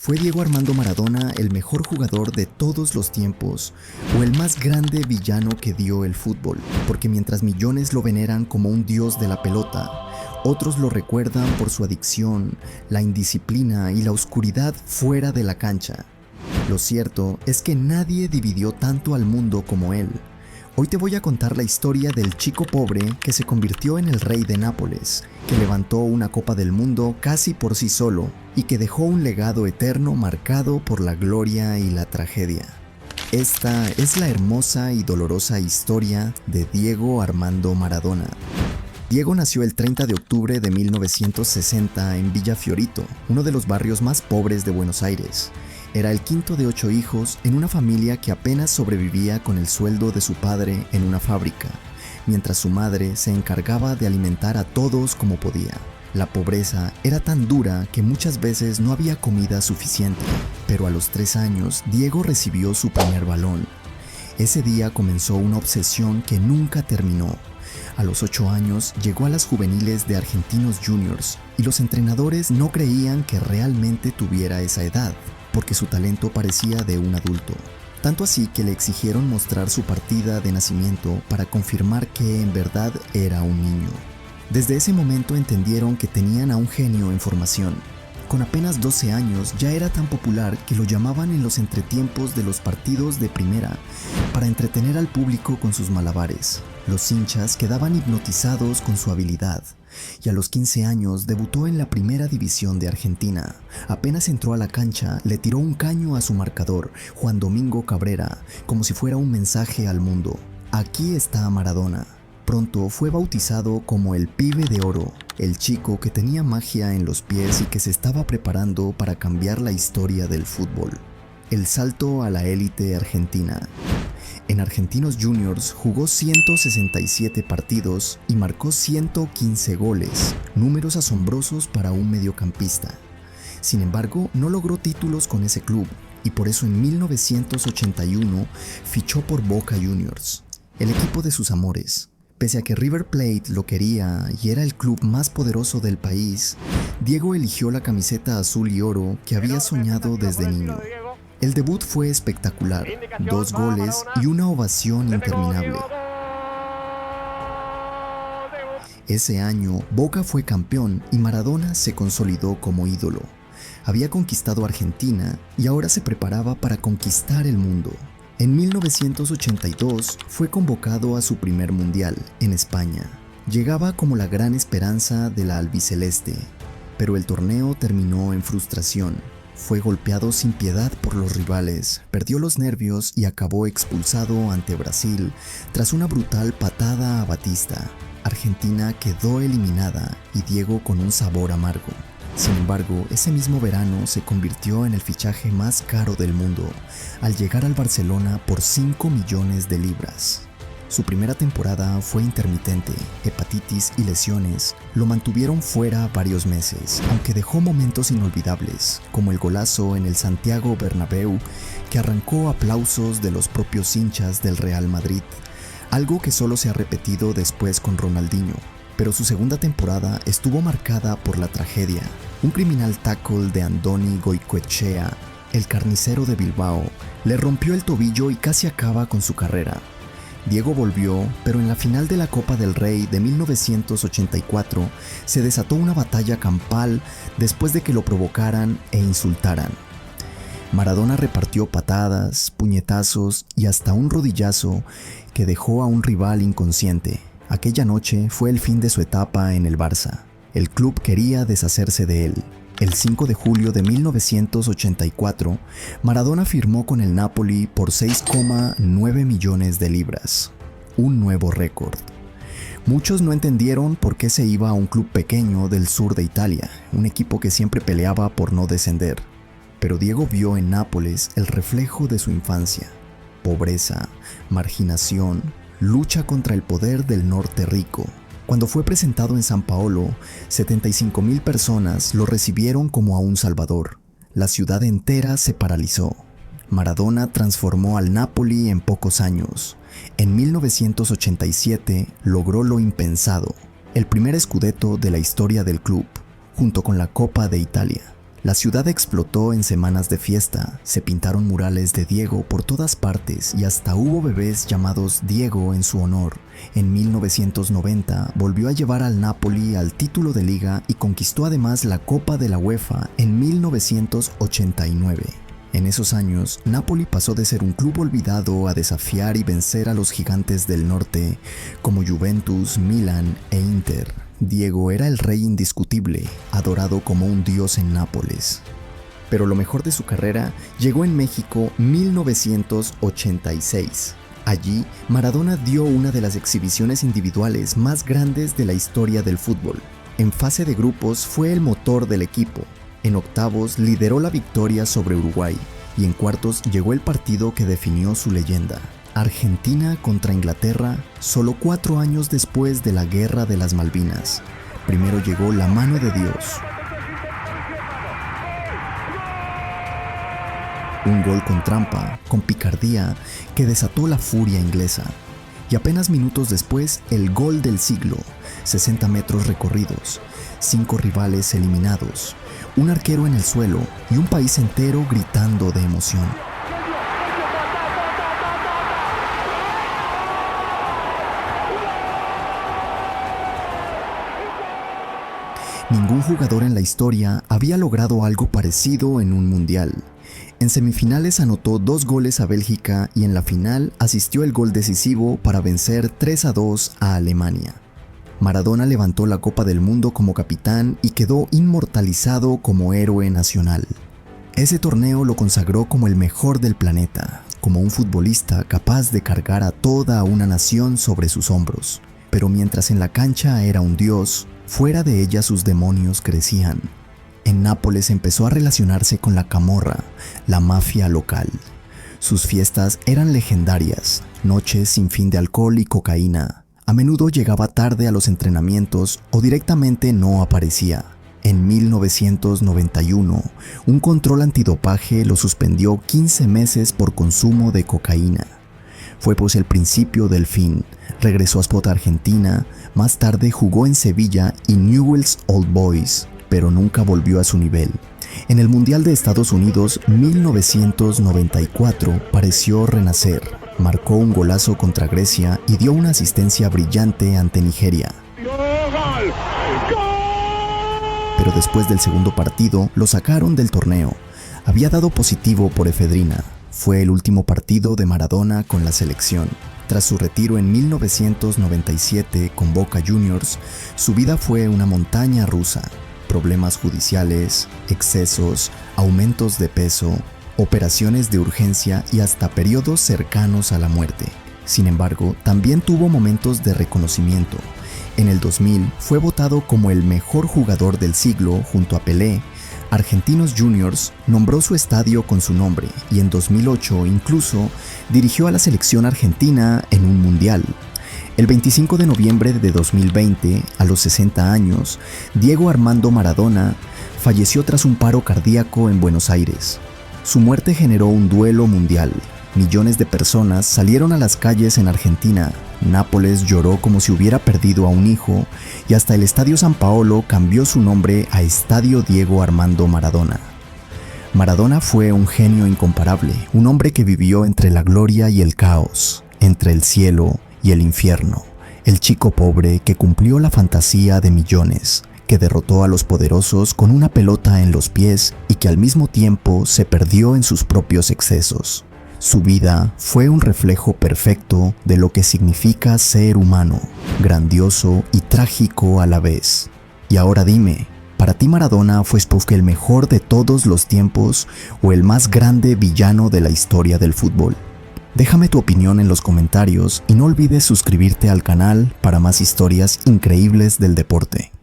¿Fue Diego Armando Maradona el mejor jugador de todos los tiempos o el más grande villano que dio el fútbol? Porque mientras millones lo veneran como un dios de la pelota, otros lo recuerdan por su adicción, la indisciplina y la oscuridad fuera de la cancha. Lo cierto es que nadie dividió tanto al mundo como él. Hoy te voy a contar la historia del chico pobre que se convirtió en el rey de Nápoles, que levantó una Copa del Mundo casi por sí solo y que dejó un legado eterno marcado por la gloria y la tragedia. Esta es la hermosa y dolorosa historia de Diego Armando Maradona. Diego nació el 30 de octubre de 1960 en Villa Fiorito, uno de los barrios más pobres de Buenos Aires. Era el quinto de 8 hijos en una familia que apenas sobrevivía con el sueldo de su padre en una fábrica, mientras su madre se encargaba de alimentar a todos como podía. La pobreza era tan dura que muchas veces no había comida suficiente, pero a los 3 años Diego recibió su primer balón. Ese día comenzó una obsesión que nunca terminó. A los 8 años llegó a las juveniles de Argentinos Juniors y los entrenadores no creían que realmente tuviera esa edad, porque su talento parecía de un adulto. Tanto así que le exigieron mostrar su partida de nacimiento para confirmar que en verdad era un niño. Desde ese momento entendieron que tenían a un genio en formación. Con apenas 12 años ya era tan popular que lo llamaban en los entretiempos de los partidos de primera para entretener al público con sus malabares. Los hinchas quedaban hipnotizados con su habilidad y a los 15 años debutó en la primera división de Argentina. Apenas entró a la cancha, le tiró un caño a su marcador, Juan Domingo Cabrera, como si fuera un mensaje al mundo. Aquí está Maradona. Pronto fue bautizado como el Pibe de Oro, el chico que tenía magia en los pies y que se estaba preparando para cambiar la historia del fútbol. El salto a la élite argentina. En Argentinos Juniors jugó 167 partidos y marcó 115 goles, números asombrosos para un mediocampista. Sin embargo, no logró títulos con ese club y por eso en 1981 fichó por Boca Juniors, el equipo de sus amores. Pese a que River Plate lo quería y era el club más poderoso del país, Diego eligió la camiseta azul y oro que había soñado desde niño. El debut fue espectacular, 2 goles y una ovación interminable. Ese año, Boca fue campeón y Maradona se consolidó como ídolo. Había conquistado Argentina y ahora se preparaba para conquistar el mundo. En 1982 fue convocado a su primer mundial, en España. Llegaba como la gran esperanza de la albiceleste, pero el torneo terminó en frustración. Fue golpeado sin piedad por los rivales, perdió los nervios y acabó expulsado ante Brasil tras una brutal patada a Batista. Argentina quedó eliminada y Diego con un sabor amargo. Sin embargo, ese mismo verano se convirtió en el fichaje más caro del mundo, al llegar al Barcelona por 5 millones de libras. Su primera temporada fue intermitente, hepatitis y lesiones lo mantuvieron fuera varios meses, aunque dejó momentos inolvidables, como el golazo en el Santiago Bernabéu que arrancó aplausos de los propios hinchas del Real Madrid, algo que solo se ha repetido después con Ronaldinho. Pero su segunda temporada estuvo marcada por la tragedia. Un criminal tackle de Andoni Goicoechea, el carnicero de Bilbao, le rompió el tobillo y casi acaba con su carrera. Diego volvió, pero en la final de la Copa del Rey de 1984 se desató una batalla campal después de que lo provocaran e insultaran. Maradona repartió patadas, puñetazos y hasta un rodillazo que dejó a un rival inconsciente. Aquella noche fue el fin de su etapa en el Barça. El club quería deshacerse de él. El 5 de julio de 1984, Maradona firmó con el Napoli por 6,9 millones de libras. Un nuevo récord. Muchos no entendieron por qué se iba a un club pequeño del sur de Italia, un equipo que siempre peleaba por no descender. Pero Diego vio en Nápoles el reflejo de su infancia. Pobreza, marginación, lucha contra el poder del norte rico. Cuando fue presentado en San Paolo, 75,000 personas lo recibieron como a un salvador. La ciudad entera se paralizó. Maradona transformó al Napoli en pocos años. En 1987 logró lo impensado, el primer scudetto de la historia del club, junto con la Copa de Italia. La ciudad explotó en semanas de fiesta, se pintaron murales de Diego por todas partes y hasta hubo bebés llamados Diego en su honor. En 1990 volvió a llevar al Napoli al título de liga y conquistó además la Copa de la UEFA en 1989. En esos años, Napoli pasó de ser un club olvidado a desafiar y vencer a los gigantes del norte como Juventus, Milan e Inter. Diego era el rey indiscutible, adorado como un dios en Nápoles. Pero lo mejor de su carrera llegó en México 1986. Allí, Maradona dio una de las exhibiciones individuales más grandes de la historia del fútbol. En fase de grupos fue el motor del equipo. En octavos lideró la victoria sobre Uruguay y en cuartos llegó el partido que definió su leyenda. Argentina contra Inglaterra, solo 4 años después de la Guerra de las Malvinas. Primero llegó la mano de Dios. Un gol con trampa, con picardía, que desató la furia inglesa. Y apenas minutos después, el gol del siglo. 60 metros recorridos, 5 rivales eliminados, un arquero en el suelo y un país entero gritando de emoción. Ningún jugador en la historia había logrado algo parecido en un mundial. En semifinales anotó 2 goles a Bélgica y en la final asistió el gol decisivo para vencer 3-2 a Alemania. Maradona levantó la Copa del Mundo como capitán y quedó inmortalizado como héroe nacional. Ese torneo lo consagró como el mejor del planeta, como un futbolista capaz de cargar a toda una nación sobre sus hombros. Pero mientras en la cancha era un dios, fuera de ella sus demonios crecían. En Nápoles empezó a relacionarse con la camorra, la mafia local. Sus fiestas eran legendarias, noches sin fin de alcohol y cocaína. A menudo llegaba tarde a los entrenamientos o directamente no aparecía. En 1991, un control antidopaje lo suspendió 15 meses por consumo de cocaína. Fue pues el principio del fin. Regresó a Sport Argentina, más tarde jugó en Sevilla y Newell's Old Boys, pero nunca volvió a su nivel. En el Mundial de Estados Unidos 1994 pareció renacer. Marcó un golazo contra Grecia y dio una asistencia brillante ante Nigeria. Pero después del segundo partido lo sacaron del torneo. Había dado positivo por efedrina. Fue el último partido de Maradona con la selección. Tras su retiro en 1997 con Boca Juniors, su vida fue una montaña rusa. Problemas judiciales, excesos, aumentos de peso, operaciones de urgencia y hasta periodos cercanos a la muerte. Sin embargo, también tuvo momentos de reconocimiento. En el 2000 fue votado como el mejor jugador del siglo junto a Pelé. Argentinos Juniors nombró su estadio con su nombre y en 2008 incluso dirigió a la selección argentina en un mundial. El 25 de noviembre de 2020, a los 60 años, Diego Armando Maradona falleció tras un paro cardíaco en Buenos Aires. Su muerte generó un duelo mundial. Millones de personas salieron a las calles en Argentina. Nápoles lloró como si hubiera perdido a un hijo y hasta el Estadio San Paolo cambió su nombre a Estadio Diego Armando Maradona. Maradona fue un genio incomparable, un hombre que vivió entre la gloria y el caos, entre el cielo y el infierno, el chico pobre que cumplió la fantasía de millones, que derrotó a los poderosos con una pelota en los pies y que al mismo tiempo se perdió en sus propios excesos. Su vida fue un reflejo perfecto de lo que significa ser humano, grandioso y trágico a la vez. Y ahora dime, ¿para ti Maradona fue el mejor de todos los tiempos o el más grande villano de la historia del fútbol? Déjame tu opinión en los comentarios y no olvides suscribirte al canal para más historias increíbles del deporte.